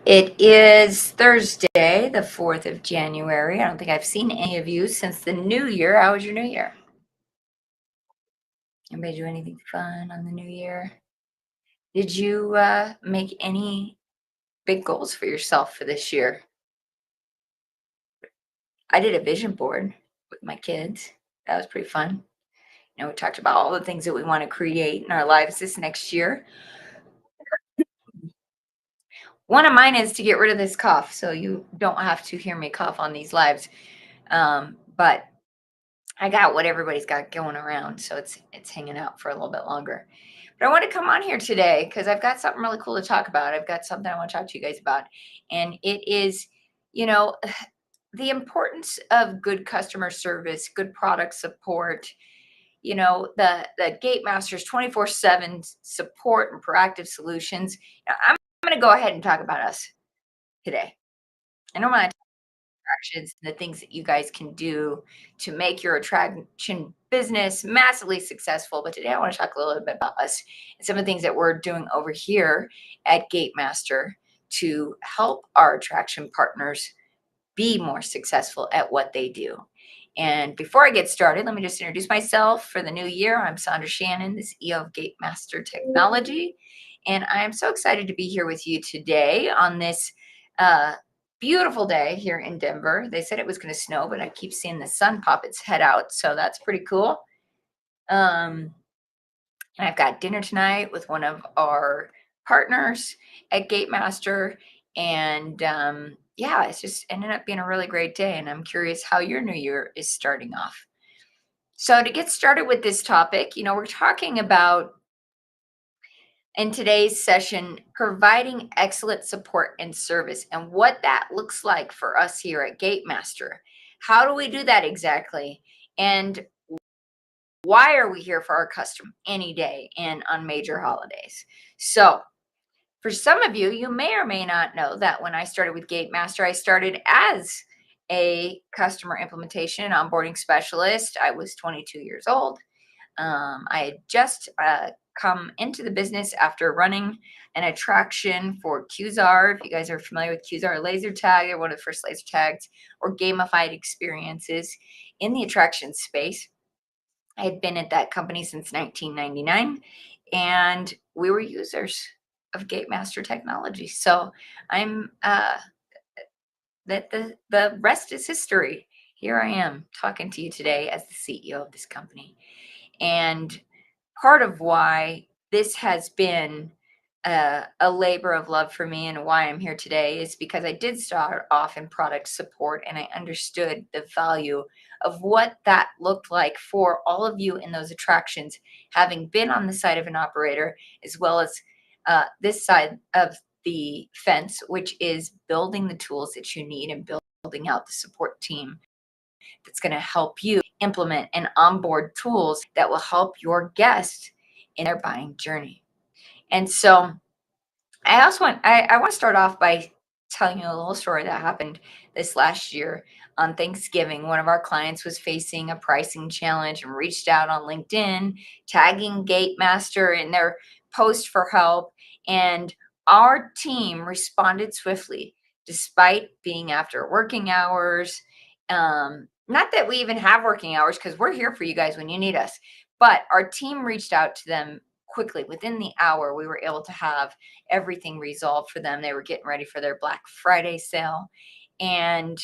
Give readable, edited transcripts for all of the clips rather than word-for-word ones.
It is Thursday, the 4th of January. I don't think I've seen any of you since the new year. How was your new year? Anybody do anything fun on the new year? Did you make any big goals for yourself for this year? I did a vision board with my kids. That was pretty fun. We talked about all the things that we want to create in our lives this next year. One of mine is to get rid of this cough, so you don't have to hear me cough on these lives. But I got what everybody's got going around, so it's hanging out for a little bit longer. But I want to come on here today because I've got something really cool to talk about. I've got something I want to talk to you guys about, and it is, you know, the importance of good customer service, good product support. The Gatemaster's 24/7 support and proactive solutions. Now, I'm going to go ahead and talk about us today. I know my actions, the things that you guys can do to make your attraction business massively successful. But today I want to talk a little bit about us and some of the things that we're doing over here at Gatemaster to help our attraction partners be more successful at what they do. And before I get started, let me just introduce myself for the new year. I'm Sondra Shannon, the CEO of Gatemaster Technology. And I am so excited to be here with you today on this uh, beautiful day here in Denver. They said it was going to snow, but I keep seeing the sun pop its head out. So that's pretty cool. Um, and I've got dinner tonight with one of our partners at Gatemaster. And yeah, it's just ended up being a really great day. And I'm curious how your new year is starting off. So, to get started with this topic, we're talking about in today's session providing excellent support and service and what that looks like for us here at Gatemaster. How do we do that exactly? And why are we here for our customer any day and on major holidays? So, for some of you, you may or may not know that when I started with Gatemaster, I started as a customer implementation and onboarding specialist. I was 22 years old. I had just come into the business after running an attraction for QZAR. If you guys are familiar with QZAR laser tag, they're one of the first laser tags or gamified experiences in the attraction space. I had been at that company since 1999, and we were users of Gatemaster Technology. So I'm that the rest is history. Here I am talking to you today as the CEO of this company, and part of why this has been a labor of love for me and why I'm here today is because I did start off in product support and I understood the value of what that looked like for all of you in those attractions, having been on the side of an operator as well as this side of the fence, which is building the tools that you need and building out the support team that's going to help you implement and onboard tools that will help your guests in their buying journey. And so I want to start off by telling you a little story that happened this last year on Thanksgiving. One of our clients was facing a pricing challenge and reached out on LinkedIn, tagging Gatemaster in their post for help. And our team responded swiftly despite being after working hours. Not that we even have working hours because we're here for you guys when you need us, but our team reached out to them quickly. Within the hour, we were able to have everything resolved for them. They were getting ready for their Black Friday sale. And,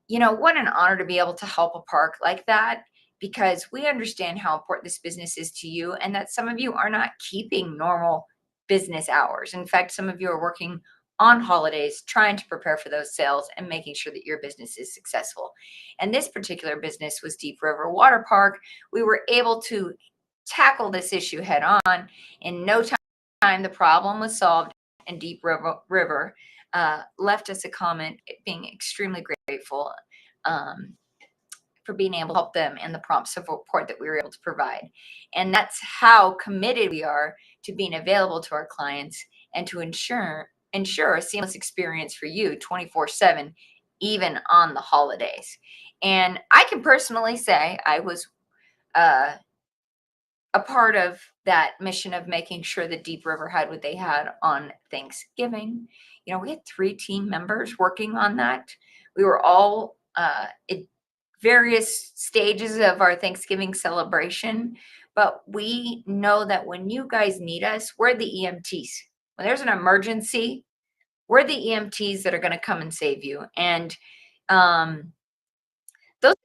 what an honor to be able to help a park like that because we understand how important this business is to you and that some of you are not keeping normal business hours. In fact, some of you are working on holidays trying to prepare for those sales and making sure that your business is successful. And this particular business was Deep River Water Park. We were able to tackle this issue head on. In no time, the problem was solved, and Deep River left us a comment being extremely grateful for being able to help them and the prompt support that we were able to provide. And that's how committed we are to being available to our clients and to ensure a seamless experience for you 24/7, even on the holidays. And I can personally say I was a part of that mission of making sure that Deep River had what they had on Thanksgiving. We had 3 team members working on that. We were all at various stages of our Thanksgiving celebration, but we know that when you guys need us, we're the EMTs. When there's an emergency, we're the EMTs that are going to come and save you. And um, those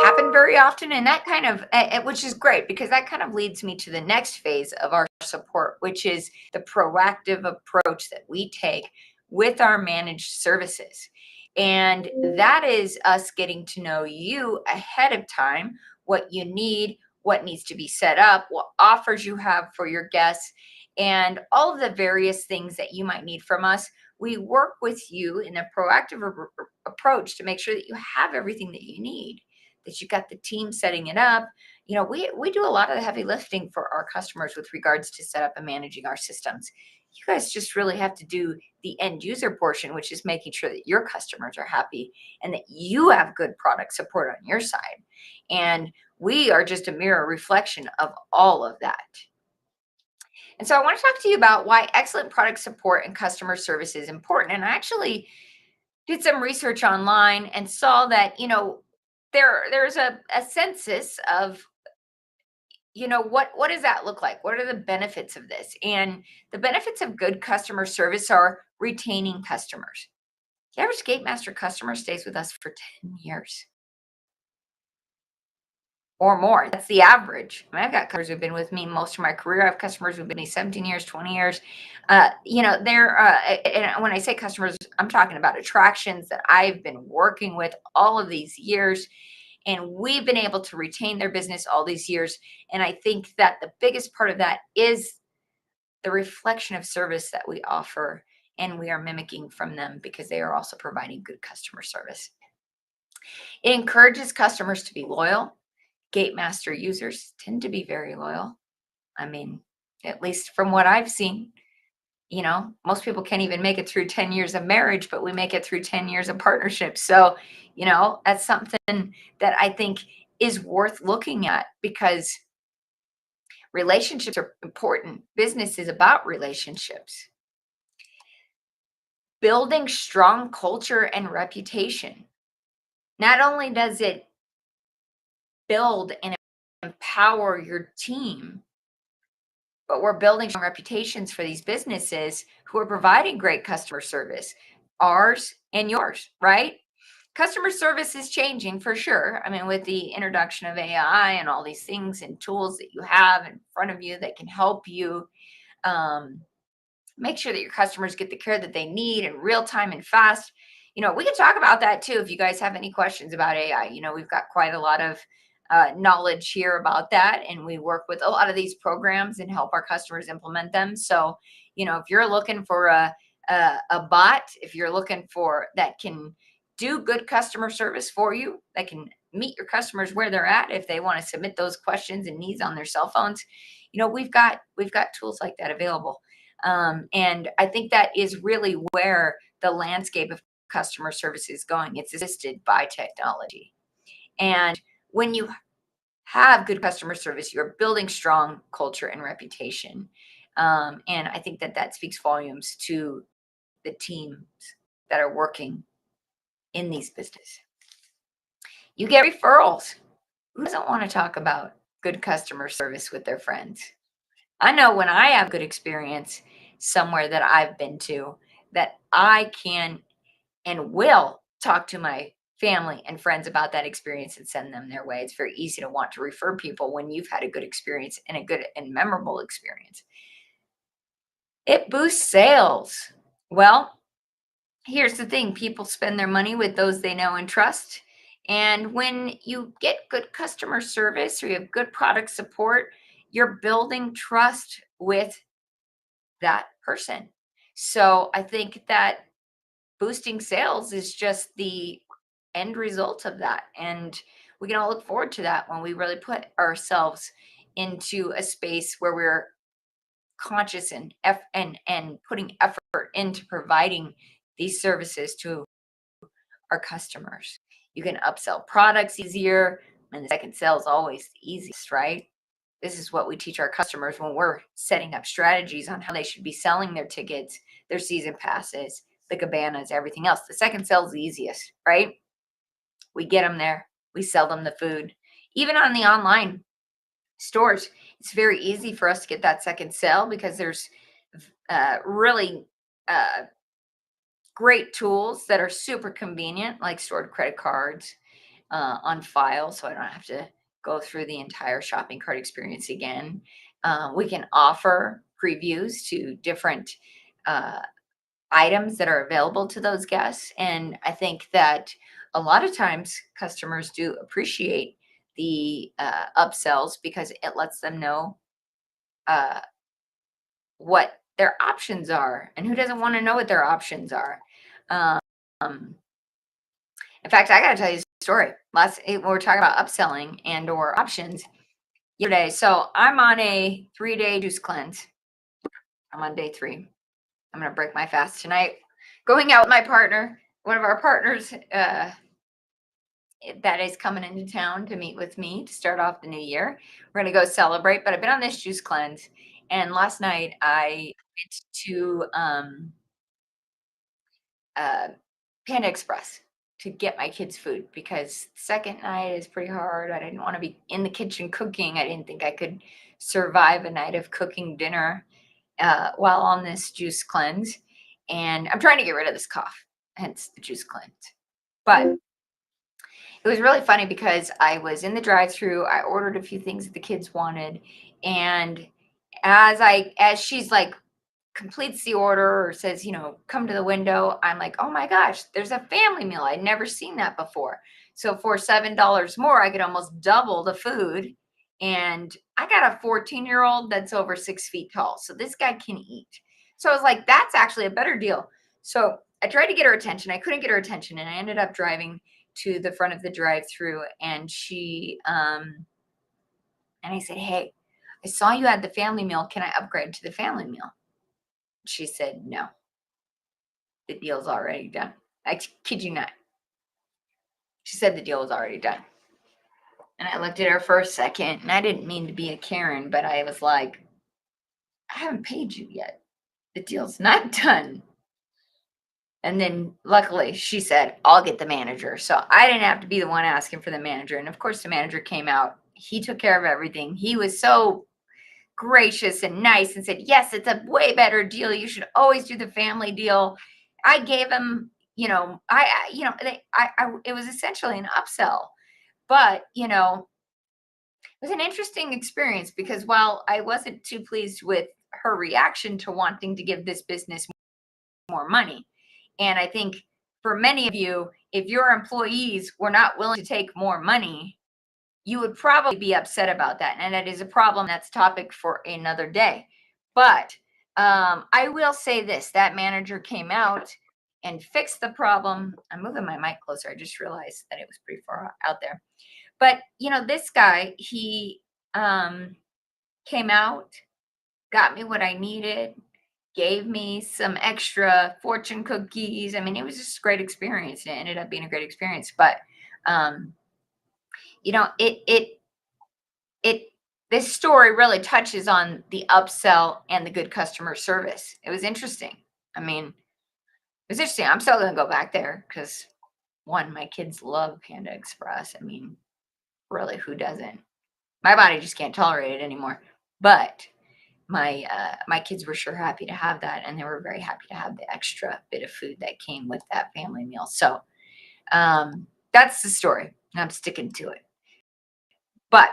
happen very often, and that kind of which is great, because that kind of leads me to the next phase of our support, which is the proactive approach that we take with our managed services. And that is us getting to know you ahead of time, what you need, what needs to be set up, what offers you have for your guests, and all of the various things that you might need from us. We work with you in a proactive approach to make sure that you have everything that you need, that you got the team setting it up. We do a lot of the heavy lifting for our customers with regards to set up and managing our systems. You guys just really have to do the end user portion, which is making sure that your customers are happy and that you have good product support on your side. And we are just a mirror reflection of all of that. And so I want to talk to you about why excellent product support and customer service is important. And I actually did some research online and saw that, there's a census of, what does that look like? What are the benefits of this? And the benefits of good customer service are retaining customers. The average Gatemaster customer stays with us for 10 years or more. That's the average. I've got customers who've been with me most of my career. I have customers who've been with me 17 years, 20 years. And when I say customers, I'm talking about attractions that I've been working with all of these years. And we've been able to retain their business all these years. And I think that the biggest part of that is the reflection of service that we offer, and we are mimicking from them because they are also providing good customer service. It encourages customers to be loyal. Gatemaster users tend to be very loyal. I mean, at least from what I've seen, most people can't even make it through 10 years of marriage, but we make it through 10 years of partnership. So, that's something that I think is worth looking at, because relationships are important. Business is about relationships. Building strong culture and reputation. Not only does it build and empower your team, but we're building strong reputations for these businesses who are providing great customer service, ours and yours, right? Customer service is changing for sure. I mean, with the introduction of AI and all these things and tools that you have in front of you that can help you um, make sure that your customers get the care that they need in real time and fast. We can talk about that too if you guys have any questions about AI. We've got quite a lot of knowledge here about that, and we work with a lot of these programs and help our customers implement them. So, if you're looking for a bot, if you're looking for that can do good customer service for you, that can meet your customers where they're at, if they want to submit those questions and needs on their cell phones, we've got tools like that available. And I think that is really where the landscape of customer service is going. It's assisted by technology. And when you have good customer service, you're building strong culture and reputation. And I think that speaks volumes to the teams that are working in these businesses. You get referrals. Who doesn't want to talk about good customer service with their friends? I know when I have good experience somewhere that I've been to, that I can and will talk to my family and friends about that experience and send them their way. It's very easy to want to refer people when you've had a good experience and a good and memorable experience. It boosts sales. Well, here's the thing, people spend their money with those they know and trust. And when you get good customer service or you have good product support, you're building trust with that person. So I think that boosting sales is just the end result of that. And we can all look forward to that when we really put ourselves into a space where we're conscious and putting effort into providing these services to our customers. You can upsell products easier, and the second sale is always the easiest, right? This is what we teach our customers when we're setting up strategies on how they should be selling their tickets, their season passes, the cabanas, everything else. The second sell is the easiest, right? We get them there, we sell them the food. Even on the online stores, it's very easy for us to get that second sale because there's really uh, great tools that are super convenient, like stored credit cards on file, so I don't have to go through the entire shopping cart experience again. We can offer previews to different uh, items that are available to those guests. And I think that a lot of times customers do appreciate the upsells because it lets them know uh, what their options are. And who doesn't want to know what their options are? Um, in fact, I got to tell you a story. We were talking about upselling and or options yesterday. So I'm on a 3-day juice cleanse. I'm on day 3. I'm going to break my fast tonight. Going out with my partner, one of our partners that is coming into town to meet with me to start off the new year. We're going to go celebrate, but I've been on this juice cleanse. And last night I went to uh, Panda Express to get my kids food because second night is pretty hard. I didn't want to be in the kitchen cooking. I didn't think I could survive a night of cooking dinner while on this juice cleanse. And I'm trying to get rid of this cough, hence the juice cleanse. But it was really funny because I was in the drive-through. I ordered a few things that the kids wanted, and as she's like completes the order or says, come to the window, I'm like, oh my gosh, there's a family meal. I'd never seen that before. So for $7 more, I could almost double the food. And I got a 14-year-old that's over 6 feet tall. So this guy can eat. So I was like, that's actually a better deal. So I tried to get her attention. I couldn't get her attention. And I ended up driving to the front of the drive-through, and and I said, hey, I saw you had the family meal. Can I upgrade to the family meal? She said, no, the deal's already done. I kid you not. She said the deal was already done. And I looked at her for a second, and I didn't mean to be a Karen, but I was like, I haven't paid you yet. The deal's not done. And then luckily she said, I'll get the manager. So I didn't have to be the one asking for the manager. And of course, the manager came out. He took care of everything. He was so gracious and nice and said, yes, it's a way better deal. You should always do the family deal. I gave him, it was essentially an upsell, but, it was an interesting experience because while I wasn't too pleased with her reaction to wanting to give this business more money, and I think for many of you, if your employees were not willing to take more money, you would probably be upset about that. And that is a problem that's topic for another day. But I will say this, that manager came out and fixed the problem. I'm moving my mic closer. I just realized that it was pretty far out there. But, this guy, he came out, got me what I needed, gave me some extra fortune cookies. I mean, it was just a great experience. It ended up being a great experience. But, um, it this story really touches on the upsell and the good customer service. It was interesting. I mean, it was interesting. I'm still going to go back there because one, my kids love Panda Express. I mean, really, who doesn't? My body just can't tolerate it anymore. But my kids were sure happy to have that, and they were very happy to have the extra bit of food that came with that family meal. So that's the story. And I'm sticking to it. But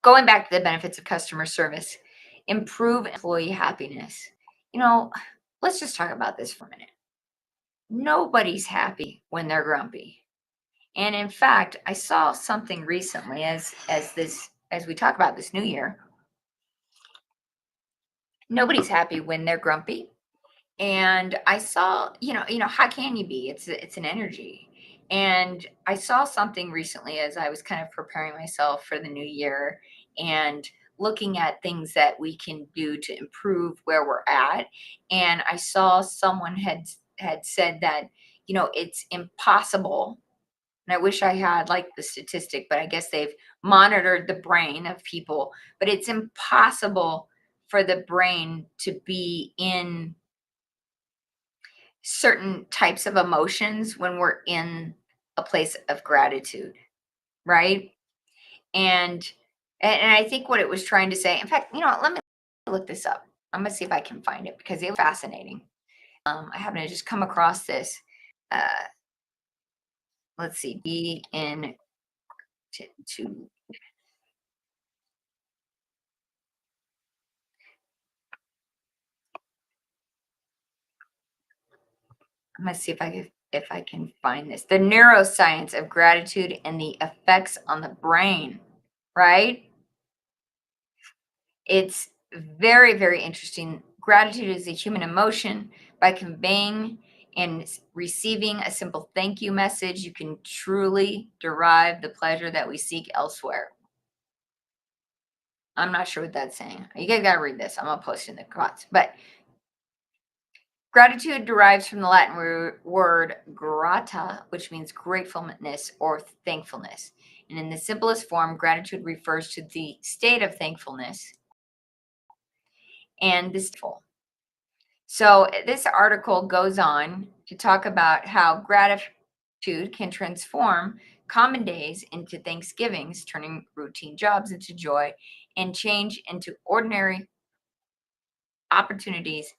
going back to the benefits of customer service, improve employee happiness. You know, let's just talk about this for a minute. Nobody's happy when they're grumpy. And in fact, I saw something recently as we talk about this new year. Nobody's happy when they're grumpy. And I saw, how can you be? It's an energy. And I saw something recently as I was kind of preparing myself for the new year and looking at things that we can do to improve where we're at. And I saw someone had said that, it's impossible And I wish I had like the statistic, but I guess they've monitored the brain of people. But it's impossible for the brain to be in certain types of emotions when we're in a place of gratitude, right? And and I think what it was trying to say, in fact, let me look this up. I'm gonna see if I can find it because it was fascinating. I happen to just come across this. Uh, let's see, be in to I'm gonna see if I can find this. The neuroscience of gratitude and the effects on the brain, right? It's very, very interesting. Gratitude is a human emotion. By conveying and receiving a simple thank you message, you can truly derive the pleasure that we seek elsewhere. I'm not sure what that's saying. You guys got to read this. I'm going to post it in the comments. But gratitude derives from the Latin word grata, which means gratefulness or thankfulness. And in the simplest form, gratitude refers to the state of thankfulness and this. So this article goes on to talk about how gratitude can transform common days into Thanksgivings, turning routine jobs into joy and change into opportunities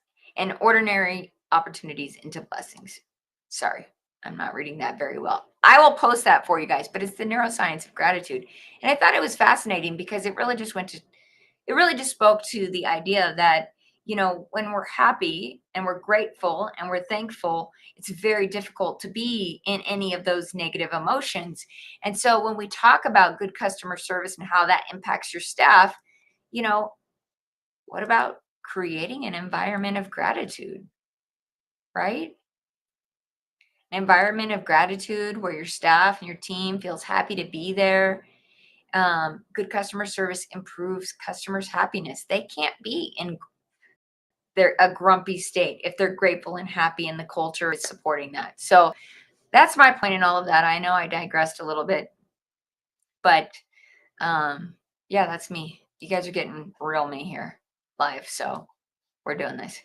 ordinary opportunities into blessings. Sorry, I'm not reading that very well. I will post that for you guys, but it's the neuroscience of gratitude. And I thought it was fascinating because it really just spoke to the idea that when we're happy and we're grateful and we're thankful, it's very difficult to be in any of those negative emotions. And so when we talk about good customer service and how that impacts your staff, you know what about creating an environment of gratitude, right? An environment of gratitude where your staff and your team feels happy to be there. Good customer service improves customers happiness. They can't be in they're a grumpy state if they're grateful and happy and the culture is supporting that. So that's my point in all of that. I know I digressed a little bit, but yeah, that's me. You guys are getting real me here live, so we're doing this.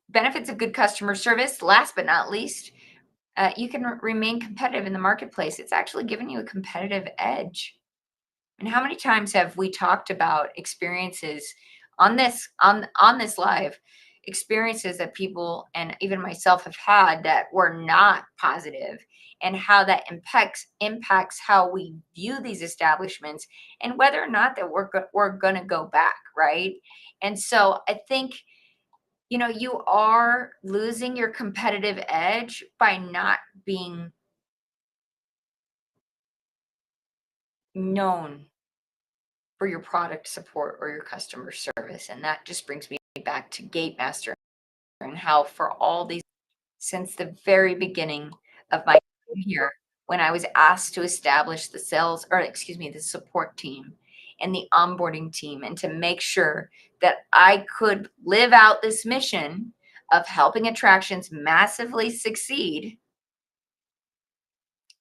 Benefits of good customer service. Last but not least, you can remain competitive in the marketplace. It's actually giving you a competitive edge. And how many times have we talked about experiences on this live, experiences that people and even myself have had that were not positive, and how that impacts how we view these establishments and whether or not that we're going to go back, right? And so I think you are losing your competitive edge by not being known for your product support or your customer service. And that just brings me back to Gatemaster and how for all these since the very beginning of my time here, when I was asked to establish the sales or excuse me, the support team and the onboarding team and to make sure that I could live out this mission of helping attractions massively succeed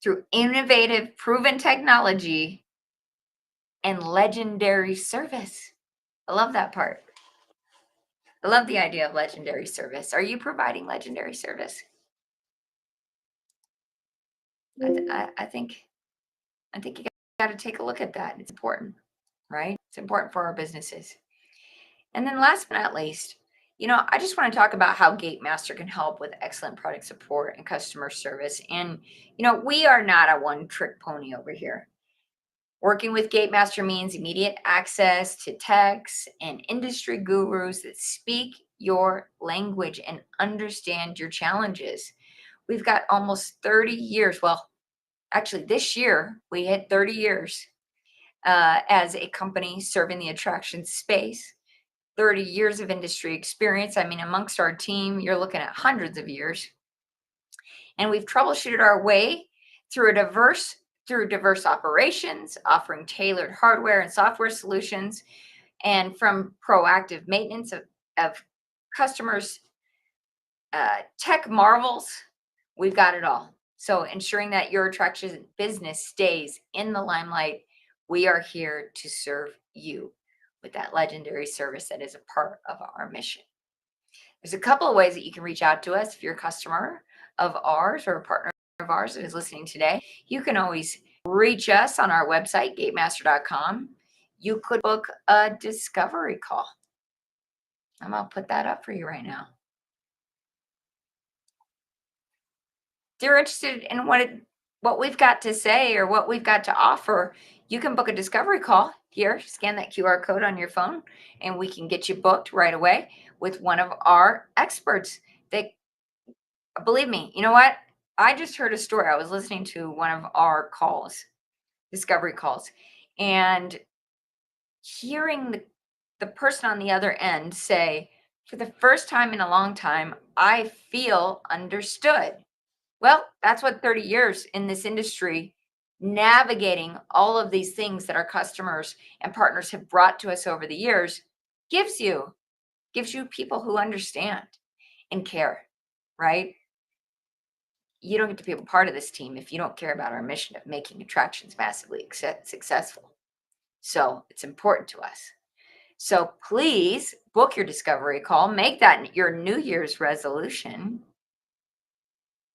through innovative proven technology and legendary service. I love that part. I love the idea of legendary service. Are you providing legendary service? I think you got to take a look at that. It's important, right? It's important for our businesses. And then last but not least, I just want to talk about how Gatemaster can help with excellent product support and customer service. And we are not a one-trick pony over here. Working with Gatemaster means immediate access to techs and industry gurus that speak your language and understand your challenges. We've got almost 30 years. Well, actually, this year we hit 30 years as a company serving the attraction space. 30 years of industry experience. I mean, amongst our team, you're looking at hundreds of years. And we've troubleshooted our way through diverse operations, offering tailored hardware and software solutions, and from proactive maintenance of customers' tech marvels, we've got it all. So ensuring that your attraction business stays in the limelight, we are here to serve you with that legendary service that is a part of our mission. There's a couple of ways that you can reach out to us if you're a customer of ours or a partner of ours that is listening today. You can always reach us on our website, gatemaster.com. You could book a discovery call. I'm going to put that up for you right now. If you're interested in what we've got to say or what we've got to offer, you can book a discovery call here. Scan that QR code on your phone, and we can get you booked right away with one of our experts. They believe me. You know what? I just heard a story. I was listening to one of our calls, discovery calls, and hearing the person on the other end say, for the first time in a long time, I feel understood. Well, that's what 30 years in this industry, navigating all of these things that our customers and partners have brought to us over the years, gives you. Gives you people who understand and care, right? You don't get to be a part of this team if you don't care about our mission of making attractions massively successful. So it's important to us. So please book your discovery call, make that your New Year's resolution.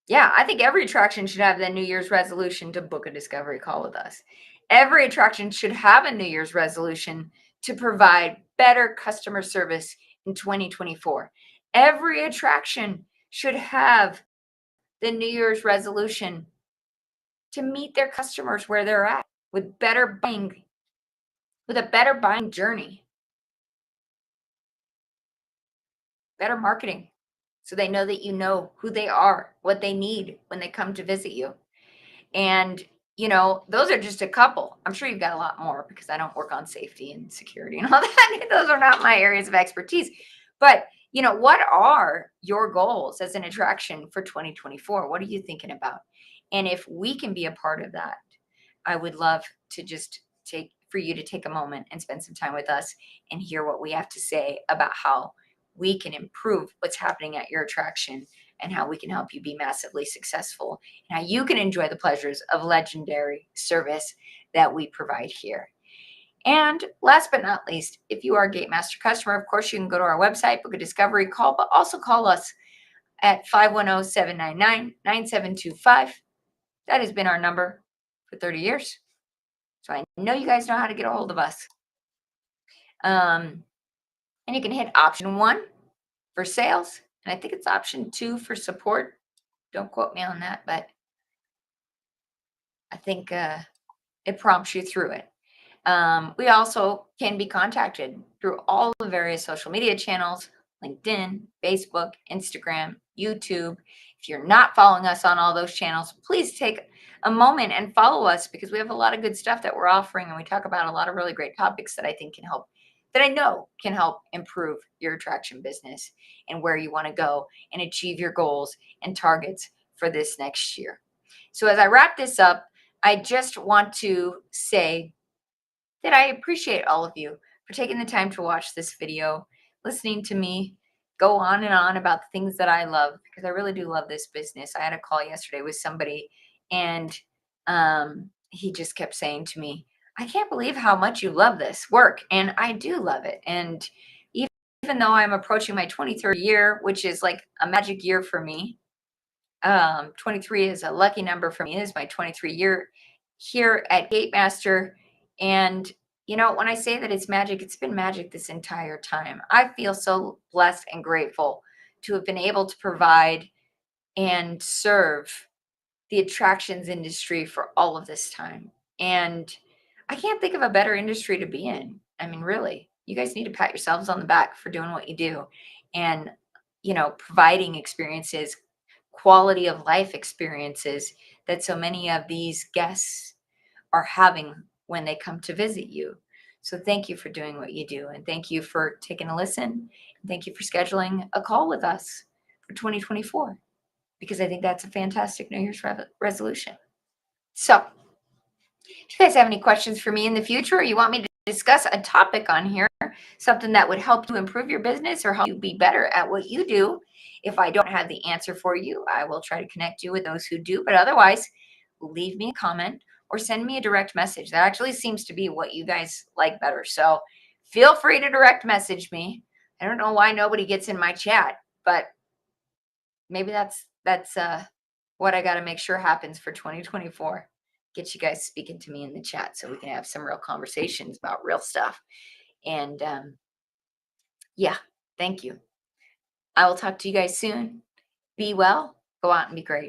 Yeah, I think every attraction should have the New Year's resolution to book a discovery call with us. Every attraction should have a New Year's resolution to provide better customer service in 2024. Every attraction should have the New Year's resolution to meet their customers where they're at with with a better buying journey, better marketing, so they know that you know who they are, what they need when they come to visit you. And, those are just a couple. I'm sure you've got a lot more because I don't work on safety and security and all that. Those are not my areas of expertise. But, what are your goals as an attraction for 2024? What are you thinking about? And if we can be a part of that, I would love to just for you to take a moment and spend some time with us and hear what we have to say about how we can improve what's happening at your attraction and how we can help you be massively successful and how you can enjoy the pleasures of legendary service that we provide here. And last but not least, if you are a Gatemaster customer, of course, you can go to our website, book a discovery call, but also call us at 510-799-9725. That has been our number for 30 years. So I know you guys know how to get a hold of us. And you can hit option 1 for sales. And I think it's option 2 for support. Don't quote me on that, but I think it prompts you through it. We also can be contacted through all the various social media channels, LinkedIn, Facebook, Instagram, YouTube. If you're not following us on all those channels, please take a moment and follow us because we have a lot of good stuff that we're offering and we talk about a lot of really great topics that I think that I know can help improve your attraction business and where you want to go and achieve your goals and targets for this next year. So as I wrap this up, I just want to say that I appreciate all of you for taking the time to watch this video, listening to me go on and on about the things that I love, because I really do love this business. I had a call yesterday with somebody, and he just kept saying to me, I can't believe how much you love this work. And I do love it. And even though I'm approaching my 23rd year, which is like a magic year for me, 23 is a lucky number for me. It is my 23 year here at Gatemaster. And, when I say that it's magic, it's been magic this entire time. I feel so blessed and grateful to have been able to provide and serve the attractions industry for all of this time. And I can't think of a better industry to be in. I mean, really, you guys need to pat yourselves on the back for doing what you do and, providing experiences, quality of life experiences that so many of these guests are having when they come to visit you. So thank you for doing what you do. And thank you for taking a listen. And thank you for scheduling a call with us for 2024, because I think that's a fantastic New Year's resolution. So do you guys have any questions for me in the future, or you want me to discuss a topic on here, something that would help you improve your business or help you be better at what you do. If I don't have the answer for you, I will try to connect you with those who do. But otherwise, leave me a comment or send me a direct message. That actually seems to be what you guys like better. So feel free to direct message me. I don't know why nobody gets in my chat, but maybe that's what I got to make sure happens for 2024. Get you guys speaking to me in the chat so we can have some real conversations about real stuff. And yeah, thank you. I will talk to you guys soon. Be well. Go out and be great.